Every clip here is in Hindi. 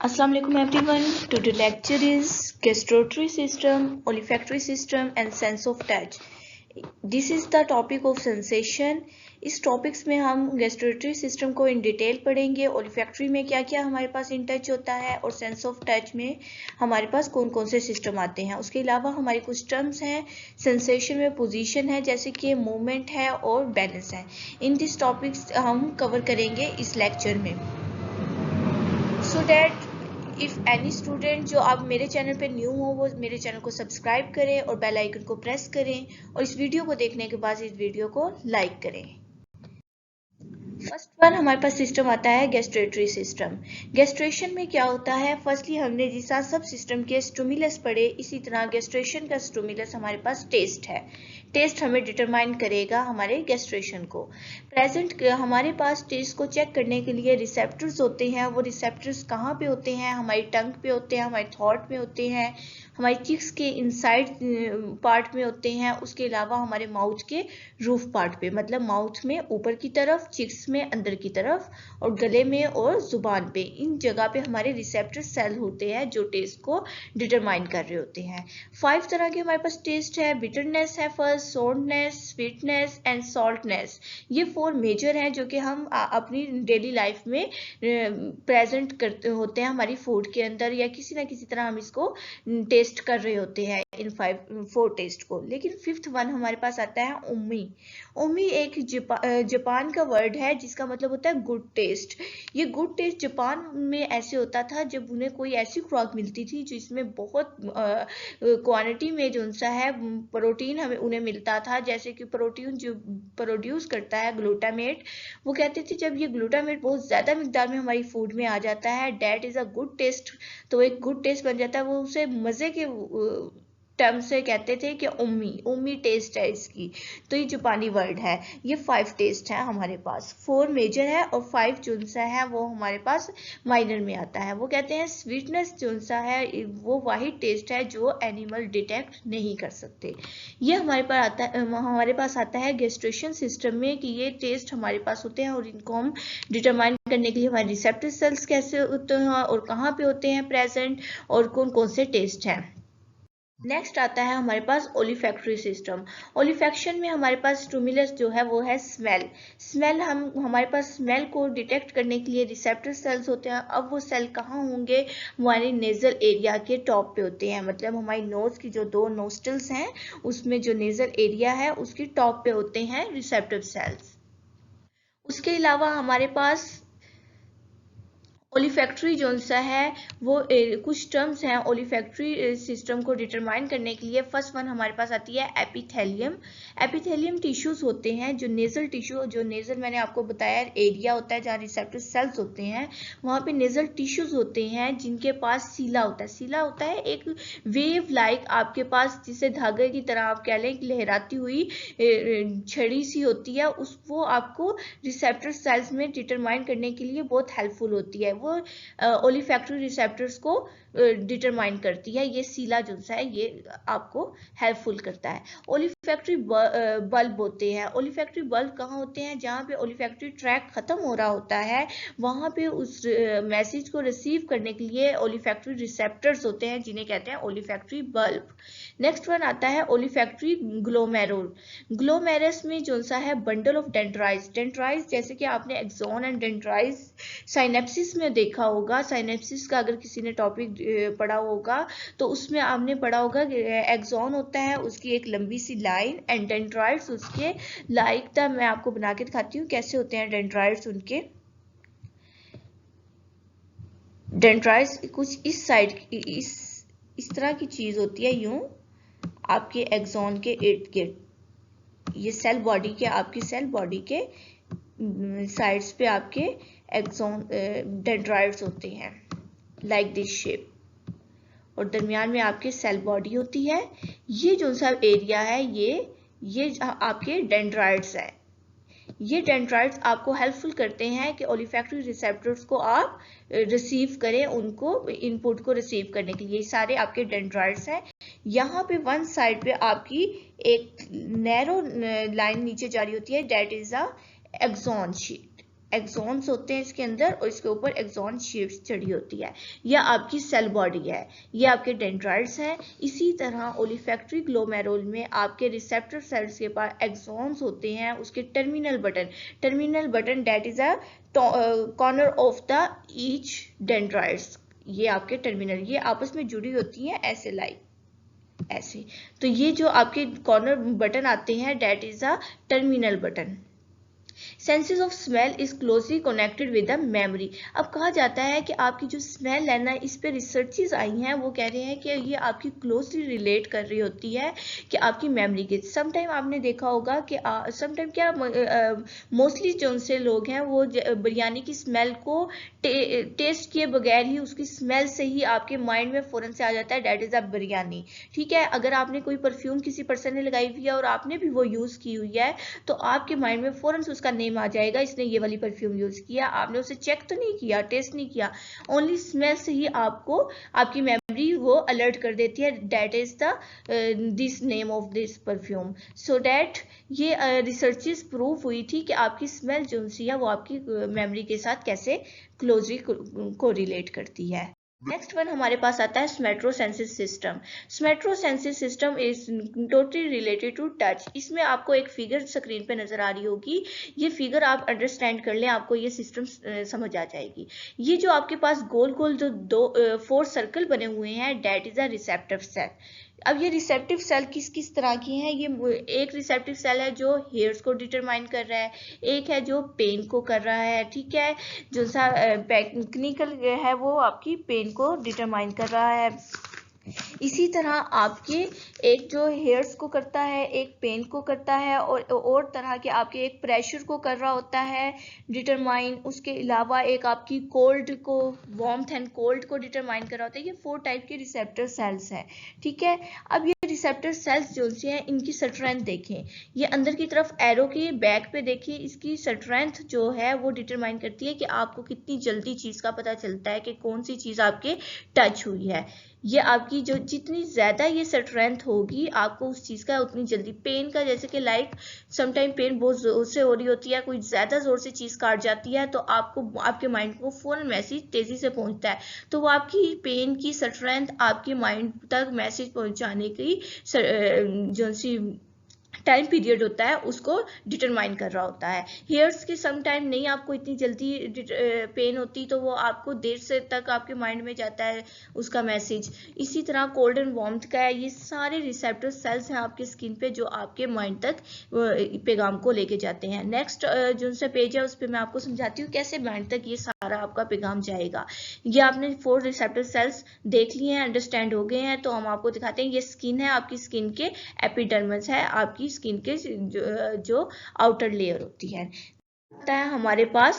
Assalamu alaikum everyone. Today's lecture is gustatory system, olfactory system and sense of touch. This is the topic of sensation. इस टॉपिक्स में हम गैस्ट्रेटरी सिस्टम को इन डिटेल पढ़ेंगे। ओलिफैक्ट्री में क्या क्या हमारे पास इन टच होता है और सेंस ऑफ टच में हमारे पास कौन कौन से सिस्टम आते हैं। उसके अलावा हमारी कुछ टर्म्स हैं। सेंसेशन में पोजीशन है, जैसे कि मूवमेंट है और बैलेंस है। इन दिस टॉपिक्स हम कवर करेंगे इस लेक्चर में। So that if any student जो आप मेरे चैनल पे न्यू हो वो मेरे चैनल को सब्सक्राइब करें और बेल आइकन को प्रेस करें और इस वीडियो को देखने के बाद इस वीडियो को लाइक करें। फर्स्ट वन हमारे पास सिस्टम आता है गैस्ट्रेटरी सिस्टम। गैस्ट्रेशन में क्या होता है, फर्स्टली हमने जिस सब सिस्टम के स्टिमुलस पढ़े, इसी तरह गैस्ट्रेशन का स्टिमुलस हमारे पास टेस्ट है। टेस्ट हमें डिटरमाइन करेगा हमारे गैस्ट्रेशन को। प्रेजेंट हमारे पास टेस्ट को चेक करने के लिए रिसेप्टर्स होते हैं। वो रिसेप्टर्स कहाँ पे होते हैं? हमारी टंग पे होते हैं, हमारे थॉट में होते हैं, हमारी चिक्स के इनसाइड पार्ट में होते हैं। उसके अलावा हमारे माउथ के रूफ पार्ट पे, मतलब माउथ में ऊपर की तरफ, चिक्स में अंदर की तरफ और गले में और जुबान पे, इन जगह पे हमारे रिसेप्टर सेल होते हैं जो टेस्ट को डिटरमाइन कर रहे होते हैं। 5 तरह के हमारे पास टेस्ट है। बिटरनेस है first, soreness, sweetness and saltness. ये 4 मेजर हैं जो कि हम अपनी डेली लाइफ में प्रेजेंट करते होते हैं हमारी फूड के अंदर, या किसी ना किसी तरह हम इसको टेस्ट कर रहे होते हैं इन 4 टेस्ट को। लेकिन 5th वन हमारे पास आता है उम्मी। उम्मी एक जापान का वर्ड है जिसका मतलब होता है गुड टेस्ट। ये गुड टेस्ट जापान में ऐसे होता था जब उन्हें कोई ऐसी खुराक मिलती थी जिसमें बहुत क्वांटिटी में जो सा है प्रोटीन हमें उन्हें मिलता था। जैसे कि प्रोटीन जो प्रोड्यूस करता है ग्लूटामेट, वो कहते थे जब ये ग्लूटामेट बहुत ज़्यादा मिकदार में हमारी फूड में आ जाता है, that is a good test, तो एक गुड टेस्ट बन जाता है। वो उसे मज़े के टर्म से कहते थे कि उम्मी टेस्ट है इसकी। तो ये जापानी वर्ड है। ये 5 टेस्ट है हमारे पास, 4 मेजर है और 5 जो सा है वो हमारे पास माइनर में आता है। वो कहते हैं स्वीटनेस जो सा है वो वही टेस्ट है जो एनिमल डिटेक्ट नहीं कर सकते। ये हमारे पास आता है गैस्ट्रेशन सिस्टम में कि ये टेस्ट हमारे पास होते हैं और इनको हम डिटरमाइन करने के लिए हमारे रिसेप्टर सेल्स कैसे होते हैं और कहाँ पे होते हैं प्रेजेंट और कौन कौन से टेस्ट हैं। नेक्स्ट आता है हमारे पास ओलिफैक्टरी सिस्टम। ओलिफैक्शन में हमारे पास स्टिमुलस जो है वो है स्मेल। स्मेल हमारे पास स्मेल को डिटेक्ट करने के लिए रिसेप्टर सेल्स होते हैं। अब वो सेल कहाँ होंगे? हमारे नेजल एरिया के टॉप पे होते हैं, मतलब हमारी नोज की जो 2 नोस्टल्स हैं उसमें जो नेजल एरिया है उसके टॉप पे होते हैं रिसेप्टर सेल्स। उसके अलावा हमारे पास ओलिफैक्टरी जो सा है वो कुछ टर्म्स हैं ओलिफैक्टरी सिस्टम को डिटरमाइन करने के लिए। फर्स्ट वन हमारे पास आती है एपिथेलियम। एपिथेलियम टिश्यूज होते हैं जो नेजल टिश्यू, जो नेजल मैंने आपको बताया एरिया होता है जहाँ रिसेप्टर सेल्स होते हैं, वहाँ पे नेजल टिश्यूज होते हैं जिनके पास सीला होता है। सीला होता है एक वेव लाइक आपके पास, जिसे धागे की तरह आप कह लें, लहराती हुई छड़ी सी होती है। वो आपको रिसेप्टर सेल्स में डिटरमाइन करने के लिए बहुत हेल्पफुल होती है। वो ओलिफैक्टरी रिसेप्टर्स को डिटरमाइन करती है। ये सीला जो सा है ये आपको हेल्पफुल करता है। ओलिफैक्टरी बल्ब होते हैं। ओलिफैक्टरी बल्ब कहाँ होते हैं? जहाँ पे ओलिफैक्टरी ट्रैक खत्म हो रहा होता है वहाँ पे उस मैसेज को रिसीव करने के लिए ओलिफैक्टरी रिसेप्टर्स होते हैं जिन्हें कहते हैं ओलिफैक्टरी बल्ब। नेक्स्ट वन आता है ओलिफैक्टरी ग्लोमेरुल। ग्लोमेरस में जो सा है बंडल ऑफ डेंड्राइट्स। डेंड्राइट्स जैसे कि आपने एक्सॉन एंड डेंड्राइट्स साइनेप्सिस में देखा होगा। साइनेप्सिस का अगर किसी ने टॉपिक पढ़ा होगा तो उसमें आपने पढ़ा होगा कि एक्सॉन होता है उसकी एक लंबी सी लाइन एंड डेंड्राइट्स उसके लाइक था। मैं आपको बना के दिखाती हूँ कैसे होते हैं डेंड्राइट्स उनके। डेंड्राइट्स कुछ इस साइड इस तरह की चीज होती है, यूं आपके एक्सॉन के इर्द गिर्द। ये सेल बॉडी के, आपकी सेल बॉडी के साइड्स पे आपके एक्सॉन डेंड्राइट्स होते हैं लाइक दिस शेप, और दरमियान में आपके सेल बॉडी होती है। ये जो सा एरिया है ये आपके डेंड्राइट्स है। ये डेंड्राइट्स आपको हेल्पफुल करते हैं कि ओलिफैक्टरी रिसेप्टर्स को आप रिसीव करें, उनको इनपुट को रिसीव करने के लिए। सारे आपके डेंड्राइट्स हैं। यहाँ पे वन साइड पे आपकी एक नैरो लाइन नीचे जा रही होती है, that is a axon sheet. Axons होते हैं इसके अंदर और इसके ऊपर एक्सॉन शीट्स चढ़ी होती है। यह आपकी सेल बॉडी है, ये आपके डेंड्राइट्स हैं। इसी तरह ओलिफैक्टरी ग्लोमेरुल में आपके रिसेप्टर सेल्स के पास एक्सॉन्स होते हैं, उसके terminal button that is a corner of the each dendrites, ये आपके टर्मिनल, ये आपस में जुड़ी होती हैं ऐसे लाइक ऐसे। तो ये जो आपके कॉर्नर बटन आते हैं that is a terminal button. Senses of smell is closely connected with the memory. अब कहा जाता है कि आपकी जो स्मेल है ना, इस पे रिसर्चेस आई हैं, वो कह रहे हैं कि ये आपकी क्लोजली रिलेट कर रही होती है कि आपकी मेमोरी के। समटाइम आपने देखा होगा कि समटाइम क्या मोस्टली जो उनसे लोग हैं वो बिरयानी की स्मेल को टेस्ट किए बगैर ही उसकी स्मेल से ही आपके माइंड में फौरन से आ जाता है दैट इज अ बिरयानी। ठीक है, अगर आपने कोई परफ्यूम किसी पर्सन ने लगाई हुई है और आपने भी वो यूज की हुई है तो आपके माइंड में फौरन से उसका नेम आ जाएगा, इसने ये वाली परफ्यूम यूज किया। आपने उसे चेक तो नहीं किया, टेस्ट नहीं किया, ओनली स्मेल से ही आपको आपकी मेमोरी वो अलर्ट कर देती है that is the this name of this perfume. So that ये रिसर्चेस प्रूव हुई थी कि आपकी स्मेल जो सी है वो आपकी मेमोरी के साथ कैसे क्लोजली कोरिलेट करती है। नेक्स्ट वन हमारे पास आता है somatosensory system. Somatosensory system is totally related to touch. इसमें आपको एक फिगर स्क्रीन पे नजर आ रही होगी, ये फिगर आप अंडरस्टैंड कर लें, आपको ये सिस्टम समझ आ जाएगी। ये जो आपके पास गोल गोल जो 4 सर्कल बने हुए हैं that is a receptive cell. अब ये रिसेप्टिव सेल किस किस तरह की हैं, ये एक रिसेप्टिव सेल है जो हेयर्स को डिटरमाइन कर रहा है, एक है जो पेन को कर रहा है, ठीक है, जो सा टेक्निकल है वो आपकी पेन को डिटरमाइन कर रहा है। इसी तरह आपके एक जो हेयर्स को करता है, एक पेन को करता है, और तरह के आपके एक प्रेशर को कर रहा होता है डिटरमाइन। उसके अलावा एक आपकी कोल्ड को, वार्मथ एंड कोल्ड को डिटरमाइन कर रहा होता है। ये 4 टाइप के रिसेप्टर सेल्स हैं, ठीक है। अब ये रिसेप्टर सेल्स जो से हैं इनकी स्ट्रेंथ देखें, ये अंदर की तरफ एरो के बैक पे देखिए, इसकी स्ट्रेंथ जो है वो डिटरमाइन करती है कि आपको कितनी जल्दी चीज का पता चलता है कि कौन सी चीज आपके टच हुई है। ये आपकी जो जितनी ज्यादा ये स्ट्रेंथ होगी आपको उस चीज का उतनी जल्दी पेन का, जैसे कि लाइक समटाइम पेन बहुत जोर से हो रही होती है, कोई ज्यादा जोर से चीज काट जाती है तो आपको आपके माइंड को फौरन मैसेज तेजी से पहुंचता है, तो वो आपकी पेन की स्ट्रेंथ आपके माइंड तक मैसेज पहुंचाने की जो सी टाइम पीरियड होता है उसको डिटरमाइन कर रहा होता है। हेयर्स के सम टाइम नहीं आपको इतनी जल्दी पेन होती, तो वो आपको देर से तक आपके माइंड में जाता है उसका मैसेज। इसी तरह कोल्ड एंड वार्मथ का है, ये सारे रिसेप्टर सेल्स हैं आपके स्किन पे जो आपके माइंड तक पैगाम को लेके जाते हैं। नेक्स्ट जो सा पेज है उस पर मैं आपको समझाती हूँ कैसे माइंड तक ये सारा आपका पैगाम जाएगा। ये आपने 4 रिसेप्टर सेल्स देख लिए हैं, अंडरस्टैंड हो गए हैं, तो हम आपको दिखाते हैं। ये स्किन है, आपकी स्किन के एपिडर्मिस है, आपकी स्किन के जो आउटर लेयर होती है हमारे पास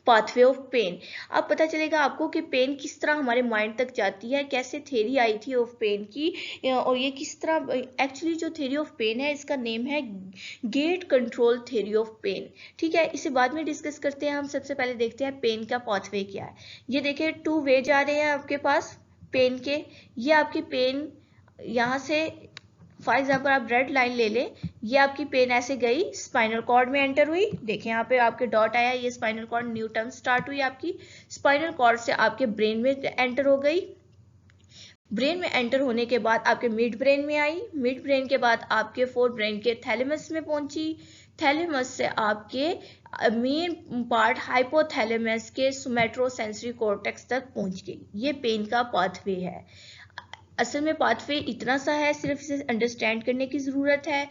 पाथवे ऑफ पेन। अब पता चलेगा आपको कि पेन किस तरह हमारे माइंड तक जाती है, कैसे थ्योरी आई थी ऑफ पेन की, और ये किस तरह एक्चुअली जो थ्योरी ऑफ पेन है इसका नेम है gate control theory of pain, ठीक है। इसे बाद में डिस्कस करते हैं। हम सबसे पहले देखते हैं पेन का पाथवे क्या है। ये देखिए 2 वे जा रहे हैं आपके पास पेन के। ये आपकी पेन यहाँ से फॉर एग्जाम्पल आप रेड लाइन ले लें, ये आपकी पेन ऐसे गई स्पाइनल कॉर्ड में एंटर हुई, देखें यहाँ पे आपके डॉट आया, ये spinal cord new term start हुई आपकी, स्पाइनल कॉर्ड से आपके ब्रेन में एंटर हो गई, ब्रेन में एंटर होने के बाद आपके मिड ब्रेन में आई, मिड ब्रेन के बाद आपके फोर ब्रेन के थैलेमस में पहुंची, थैलेमस से आपके मेन पार्ट हाइपोथैलेमस के सोमैटोसेंसरी कॉर्टेक्स तक पहुंच गई। ये पेन का पाथवे है। असल में पाथवे इतना सा है, सिर्फ इसे अंडरस्टैंड करने की ज़रूरत है।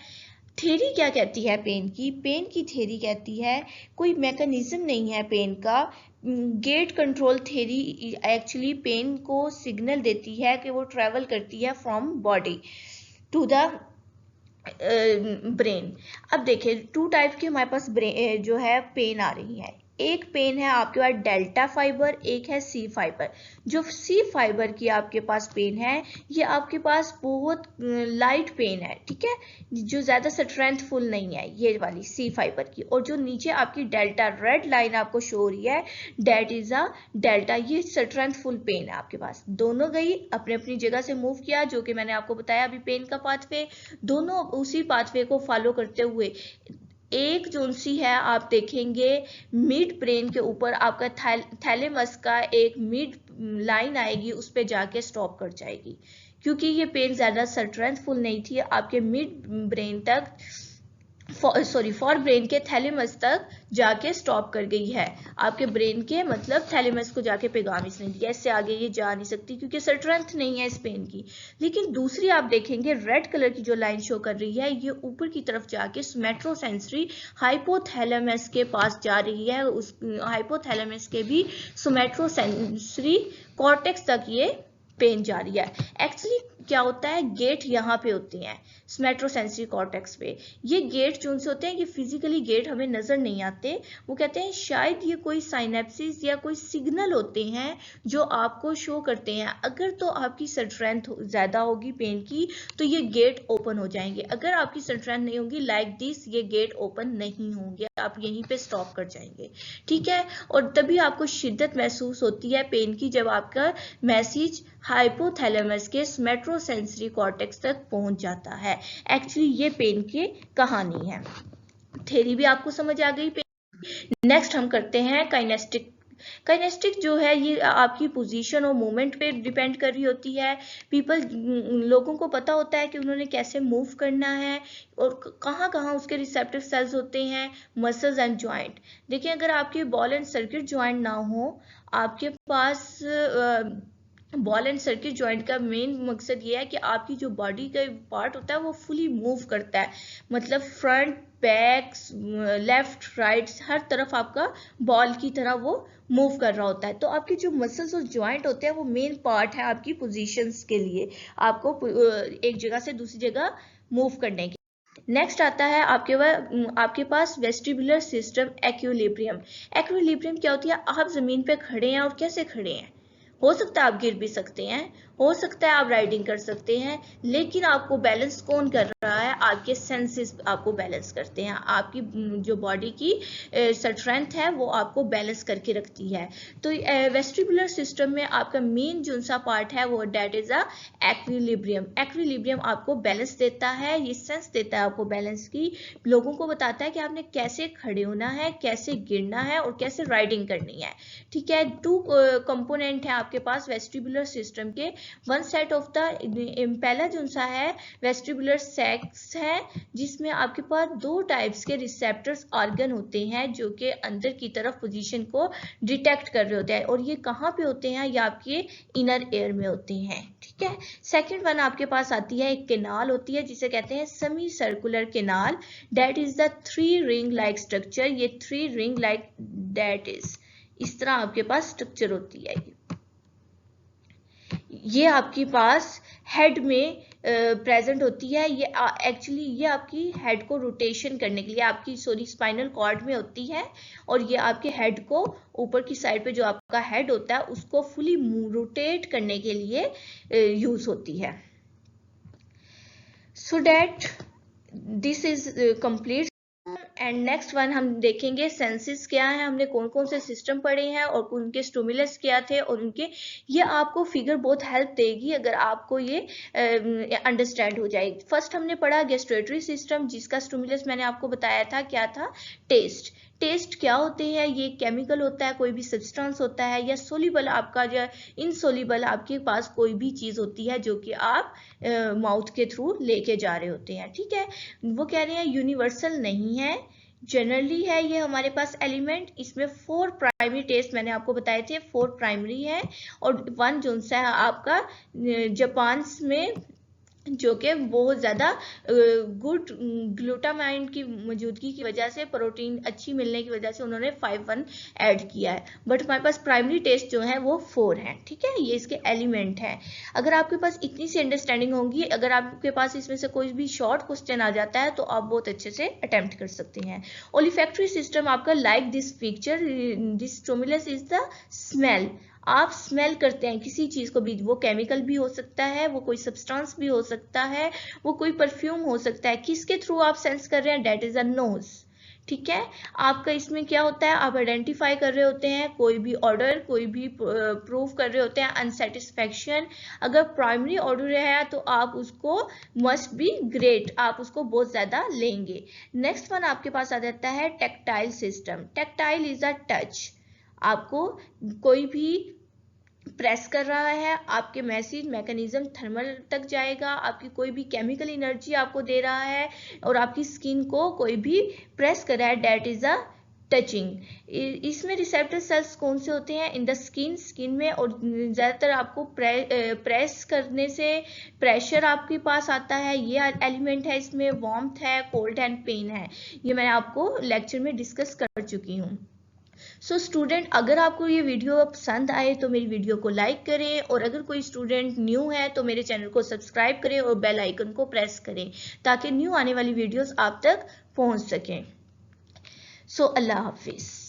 थ्योरी क्या कहती है पेन की? पेन की थ्योरी कहती है कोई मैकेनिज्म नहीं है पेन का। Gate control theory actually pain को सिग्नल देती है कि वो ट्रैवल करती है from body to the brain. अब देखिए 2 टाइप के हमारे पास जो है पेन आ रही है। एक पेन है आपके पास डेल्टा फाइबर, एक है सी फाइबर। जो सी फाइबर की आपके पास पेन है ये आपके पास बहुत लाइट पेन है, ठीक है, जो ज्यादा स्ट्रेंथफुल नहीं है, ये वाली सी फाइबर की। और जो नीचे आपकी डेल्टा रेड लाइन आपको शो हो रही है डेट इज अ डेल्टा, ये स्ट्रेंथफुल पेन है आपके पास। दोनों गई अपने अपनी जगह से मूव किया, जो कि मैंने आपको बताया अभी पेन का पाथवे, दोनों उसी पाथवे को फॉलो करते हुए एक जोन सी है, आप देखेंगे मिड ब्रेन के ऊपर आपका थैलेमस का एक मिड लाइन आएगी, उस पे जाके स्टॉप कर जाएगी, क्योंकि ये पेन ज़्यादा स्ट्रेंथफुल नहीं थी, आपके मिड ब्रेन तक फॉर ब्रेन के थैलेमस तक जाके स्टॉप कर गई है। आपके ब्रेन के मतलब थैलेमस को जाके पैगाम इसने दिया, इससे आगे ये जा नहीं सकती क्योंकि स्ट्रेंथ नहीं है इस पेन की। लेकिन दूसरी आप देखेंगे रेड कलर की जो लाइन शो कर रही है, ये ऊपर की तरफ जाके सोमैट्रोसेंसरी हाइपोथैलेमस के पास जा रही है, उस हाइपोथैलेमस के भी सोमैट्रोसेंसरी कॉर्टेक्स तक ये पेन जा रही है। एक्चुअली क्या होता है, गेट यहाँ पे होते हैं सोमैट्रोसेंसरी कॉर्टेक्स पे। ये गेट जो से होते हैं, ये फिजिकली गेट हमें नजर नहीं आते, वो कहते हैं शायद ये कोई साइनेप्सिस या कोई सिग्नल होते हैं जो आपको शो करते हैं। अगर तो आपकी स्ट्रेंथ ज्यादा होगी पेन की तो ये गेट ओपन हो जाएंगे, अगर आपकी स्ट्रेंथ नहीं होगी लाइक दिस, ये गेट ओपन नहीं होंगे, आप यहीं पे स्टॉप कर जाएंगे, ठीक है। और तभी आपको शिद्दत महसूस होती है पेन की जब आपका मैसेज हाइपोथैलेमस के सोमैट्रोसेंसरी कॉर्टेक्स तक पहुंच जाता है। एक्चुअली ये पेन की कहानी है। थ्योरी भी आपको समझ आ गई। नेक्स्ट हम करते हैं काइनेस्टिक। काइनेस्टिक जो है ये आपकी पोजीशन और मूवमेंट पे डिपेंड कर रही होती है। लोगों को पता होता है कि उन्होंने कैसे मूव करना है और कहाँ कहाँ उसके रिसेप्टिव सेल्स होते हैं, मसल्स एंड जॉइंट। देखिए अगर आपके बॉल एंड सर्किट जॉइंट ना हो, आपके पास बॉल एंड सर्किट जॉइंट का मेन मकसद ये है कि आपकी जो बॉडी का पार्ट होता है वो फुली मूव करता है, मतलब फ्रंट बैक लेफ्ट राइट हर तरफ आपका बॉल की तरह वो मूव कर रहा होता है। तो आपके जो मसल्स और जॉइंट होते हैं वो मेन पार्ट है आपकी पोजीशंस के लिए, आपको एक जगह से दूसरी जगह मूव करने के। नेक्स्ट आता है आपके पास वेस्टिबुलर सिस्टम एक्विलिब्रियम। एक्विलिब्रियम क्या होती है, आप जमीन पे खड़े हैं और कैसे खड़े हैं, हो सकता है आप गिर भी सकते हैं, हो सकता है आप राइडिंग कर सकते हैं, लेकिन आपको बैलेंस कौन कर रहा है, आपके सेंसेस आपको बैलेंस करते हैं, आपकी जो बॉडी की स्ट्रेंथ है वो आपको बैलेंस करके रखती है। तो वेस्टिबुलर सिस्टम में आपका मेन जो सा पार्ट है वो that is a equilibrium. Equilibrium आपको बैलेंस देता है, ये सेंस देता है आपको बैलेंस की, लोगों को बताता है कि आपने कैसे खड़े होना है, कैसे गिरना है और कैसे राइडिंग करनी है, ठीक है। टू कंपोनेंट है आपके पास वेस्टिबुलर सिस्टम के। वन सेट ऑफ द पहला जो सा है वेस्टिबुलर सेक्स है, जिसमें आपके पास दो टाइप्स के रिसेप्टर्स ऑर्गन होते हैं जो कि अंदर की तरफ पोजीशन को डिटेक्ट कर रहे होते हैं, और ये कहाँ पे होते हैं, ये आपके इनर एयर में होते हैं, ठीक है। सेकेंड वन आपके पास आती है एक केनाल होती है जिसे कहते हैं semi circular canal, that is the three ring like structure. ये three ring like that is इस तरह आपके पास स्ट्रक्चर होती है। ये आपके पास हेड में प्रेजेंट होती है। ये एक्चुअली ये आपकी हेड को रोटेशन करने के लिए आपकी स्पाइनल कॉर्ड में होती है, और ये आपके हेड को ऊपर की साइड पे जो आपका हेड होता है उसको फुली रोटेट करने के लिए यूज होती है। So that this is complete. And next one हम देखेंगे सेंसेस क्या है, हमने कौन कौन से सिस्टम पढ़े हैं और उनके स्टिमुलस क्या थे और उनके, ये आपको फिगर बहुत हेल्प देगी अगर आपको ये अंडरस्टैंड हो जाएगी। फर्स्ट हमने पढ़ा गेस्ट्रेटरी सिस्टम, जिसका स्टिमुलस मैंने आपको बताया था क्या था, टेस्ट। टेस्ट क्या होते हैं, ये केमिकल होता है, कोई भी सब्सटेंस होता है, या सोल्यूबल आपका जो इनसोल्यूबल आपके पास कोई भी चीज होती है जो कि आप माउथ के थ्रू लेके जा रहे होते हैं, ठीक है। वो कह रहे हैं यूनिवर्सल नहीं है, जनरली है ये हमारे पास एलिमेंट। इसमें 4 प्राइमरी टेस्ट मैंने आपको बताए थे, 4 प्राइमरी है और 1 जो सा है आपका जापान में जो कि बहुत ज़्यादा गुड ग्लूटामाइन की मौजूदगी की वजह से, प्रोटीन अच्छी मिलने की वजह से उन्होंने 5-1 ऐड किया है, बट हमारे पास प्राइमरी टेस्ट जो है वो 4 है, ठीक है। ये इसके एलिमेंट है। अगर आपके पास इतनी सी अंडरस्टैंडिंग होगी, अगर आपके पास इसमें से कोई भी शॉर्ट क्वेश्चन आ जाता है तो आप बहुत अच्छे से अटेम्प्ट कर सकते हैं। ओलिफैक्टरी सिस्टम आपका like this picture, this stimulus is the smell. आप स्मेल करते हैं किसी चीज को भी, वो केमिकल भी हो सकता है, वो कोई सब्सटेंस भी हो सकता है, वो कोई परफ्यूम हो सकता है, किसके थ्रू आप सेंस कर रहे हैं, डेट इज अ नोज, ठीक है। आपका इसमें क्या होता है, आप आइडेंटिफाई कर रहे होते हैं कोई भी ऑर्डर, कोई भी प्रूफ कर रहे होते हैं अनसेटिस्फैक्शन। अगर प्राइमरी ऑर्डर है तो आप उसको मस्ट बी ग्रेट, आप उसको बहुत ज़्यादा लेंगे। नेक्स्ट वन आपके पास आ जाता है tactile system. Tactile is a touch. आपको कोई भी प्रेस कर रहा है, आपके मैसेज मैकेनिज्म थर्मल तक जाएगा, आपकी कोई भी केमिकल एनर्जी आपको दे रहा है और आपकी स्किन को कोई भी प्रेस कर रहा है, डेट इज अ टचिंग। इसमें रिसेप्टर सेल्स कौन से होते हैं, इन द स्किन में, और ज़्यादातर आपको प्रेस करने से प्रेशर आपके पास आता है, ये एलिमेंट है इसमें, वार्मथ है, कोल्ड एंड पेन है, ये मैं आपको लेक्चर में डिस्कस कर चुकी हूँ। सो स्टूडेंट, अगर आपको ये वीडियो पसंद आए तो मेरी वीडियो को लाइक करें, और अगर कोई स्टूडेंट न्यू है तो मेरे चैनल को सब्सक्राइब करें और बेल आइकन को प्रेस करें ताकि न्यू आने वाली वीडियोस आप तक पहुंच सकें। सो अल्लाह हाफिज़।